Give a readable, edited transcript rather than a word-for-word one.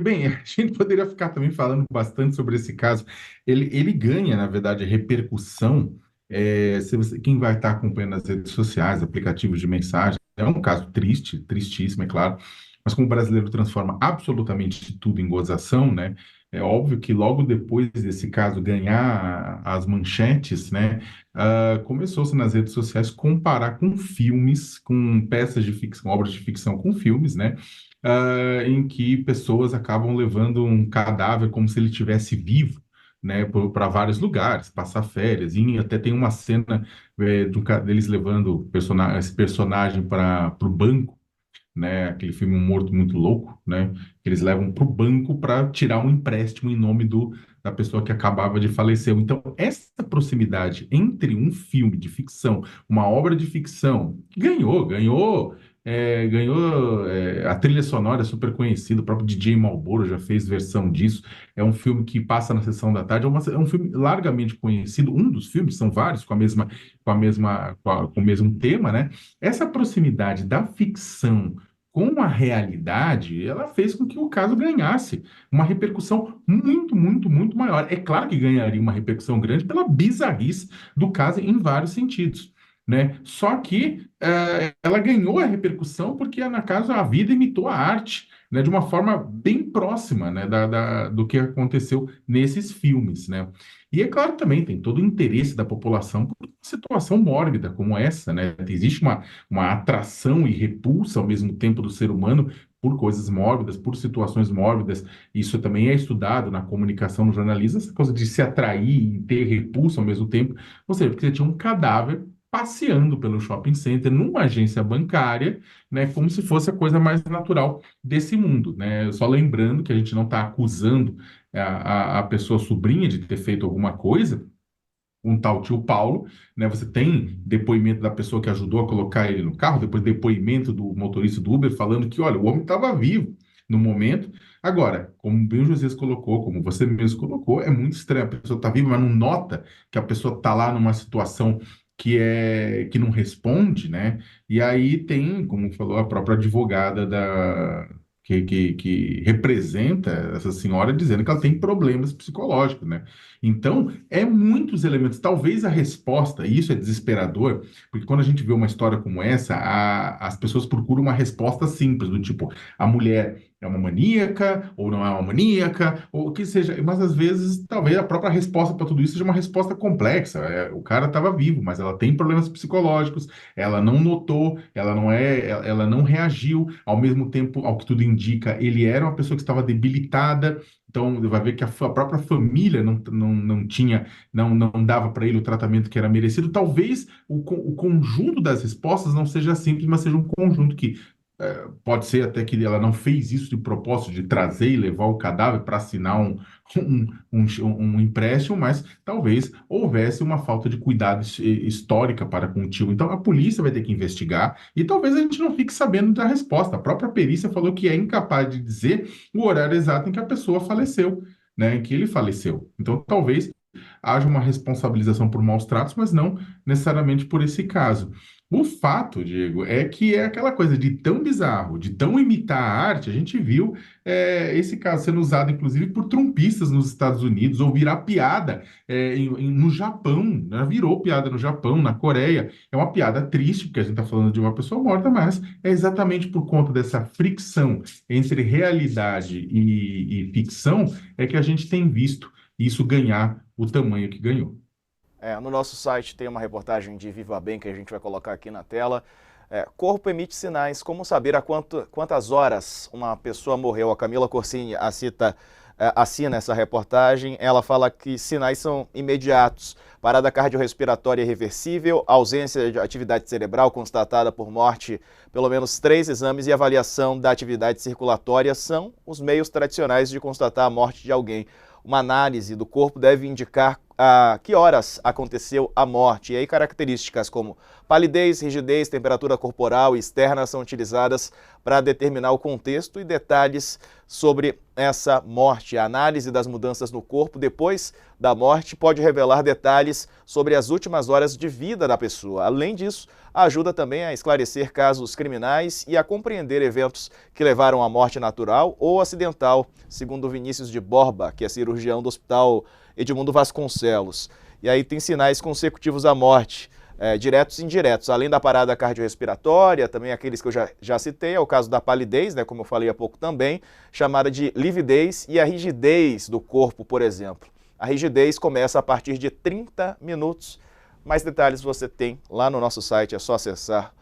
bem, a gente poderia ficar também falando bastante sobre esse caso. Ele ganha, na verdade, repercussão. Quem vai estar acompanhando as redes sociais, aplicativos de mensagem, é um caso triste, tristíssimo, é claro, mas como o brasileiro transforma absolutamente tudo em gozação, né? É óbvio que logo depois desse caso ganhar as manchetes, né? Começou-se nas redes sociais comparar com filmes, com peças de ficção, obras de ficção com filmes, né? Em que pessoas acabam levando um cadáver como se ele estivesse vivo, né, para vários lugares, passar férias, e até tem uma cena deles levando esse personagem para o banco, né, aquele filme Um Morto Muito Louco, né, que eles levam para o banco para tirar um empréstimo em nome da pessoa que acabava de falecer. Então, essa proximidade entre um filme de ficção, uma obra de ficção, que ganhou a trilha sonora é super conhecida, o próprio DJ Malboro já fez versão disso. É um filme que passa na sessão da tarde, é um filme largamente conhecido, um dos filmes, são vários com o mesmo tema, né? Essa proximidade da ficção com a realidade, ela fez com que o caso ganhasse uma repercussão muito, muito, muito maior. É claro que ganharia uma repercussão grande pela bizarrice do caso em vários sentidos, né? Só que ela ganhou a repercussão porque, na casa, a vida imitou a arte, né? De uma forma bem próxima, né? Do que aconteceu nesses filmes, né? E é claro também tem todo o interesse da população por uma situação mórbida como essa, né? Existe uma atração e repulsa ao mesmo tempo do ser humano por coisas mórbidas, por situações mórbidas. Isso também é estudado na comunicação, no jornalismo, essa coisa de se atrair e ter repulsa ao mesmo tempo. Ou seja, porque você tinha um cadáver passeando pelo shopping center, numa agência bancária, né, como se fosse a coisa mais natural desse mundo, né? Só lembrando que a gente não está acusando a pessoa sobrinha de ter feito alguma coisa, um tal tio Paulo, né? Você tem depoimento da pessoa que ajudou a colocar ele no carro, depois depoimento do motorista do Uber falando que, olha, o homem estava vivo no momento. Agora, como bem o José colocou, como você mesmo colocou, é muito estranho. A pessoa está viva, mas não nota que a pessoa está lá numa situação que não responde, né? E aí tem, como falou, a própria advogada que representa essa senhora dizendo que ela tem problemas psicológicos, né? Então, é muitos elementos. Talvez a resposta, e isso é desesperador, porque quando a gente vê uma história como essa, as pessoas procuram uma resposta simples, do tipo, a mulher é uma maníaca, ou não é uma maníaca, ou o que seja. Mas às vezes, talvez a própria resposta para tudo isso seja uma resposta complexa. O cara estava vivo, mas ela tem problemas psicológicos, ela não notou, ela não reagiu, ao mesmo tempo, ao que tudo indica, ele era uma pessoa que estava debilitada. Então, vai ver que a própria família não tinha, não dava para ele o tratamento que era merecido. Talvez o conjunto das respostas não seja simples, mas seja um conjunto que pode ser até que ela não fez isso de propósito, de trazer e levar o cadáver para assinar um empréstimo, mas talvez houvesse uma falta de cuidado histórica para com o tio. Então, a polícia vai ter que investigar e talvez a gente não fique sabendo da resposta. A própria perícia falou que é incapaz de dizer o horário exato em que a pessoa faleceu, né, em que ele faleceu. Então, talvez haja uma responsabilização por maus tratos, mas não necessariamente por esse caso. O fato, Diego, é que é aquela coisa de tão bizarro, de tão imitar a arte, a gente viu esse caso sendo usado, inclusive, por trumpistas nos Estados Unidos, ou virar piada no Japão, né? Virou piada no Japão, na Coreia. É uma piada triste, porque a gente está falando de uma pessoa morta, mas é exatamente por conta dessa fricção entre realidade e ficção é que a gente tem visto isso ganhar o tamanho que ganhou. No nosso site tem uma reportagem de Viva Bem que a gente vai colocar aqui na tela. Corpo emite sinais. Como saber quantas horas uma pessoa morreu? A Camila Corsini assina essa reportagem. Ela fala que sinais são imediatos. Parada cardiorrespiratória irreversível, ausência de atividade cerebral constatada por morte, pelo menos 3 exames e avaliação da atividade circulatória são os meios tradicionais de constatar a morte de alguém. Uma análise do corpo deve indicar a que horas aconteceu a morte. E aí características como palidez, rigidez, temperatura corporal e externa são utilizadas para determinar o contexto e detalhes sobre essa morte. A análise das mudanças no corpo depois da morte pode revelar detalhes sobre as últimas horas de vida da pessoa. Além disso, ajuda também a esclarecer casos criminais e a compreender eventos que levaram à morte natural ou acidental, segundo Vinícius de Borba, que é cirurgião do Hospital Edmundo Vasconcelos. E aí tem sinais consecutivos à morte, diretos e indiretos, além da parada cardiorrespiratória, também aqueles que eu já citei, é o caso da palidez, né, como eu falei há pouco também, chamada de lividez, e a rigidez do corpo, por exemplo. A rigidez começa a partir de 30 minutos. Mais detalhes você tem lá no nosso site, é só acessar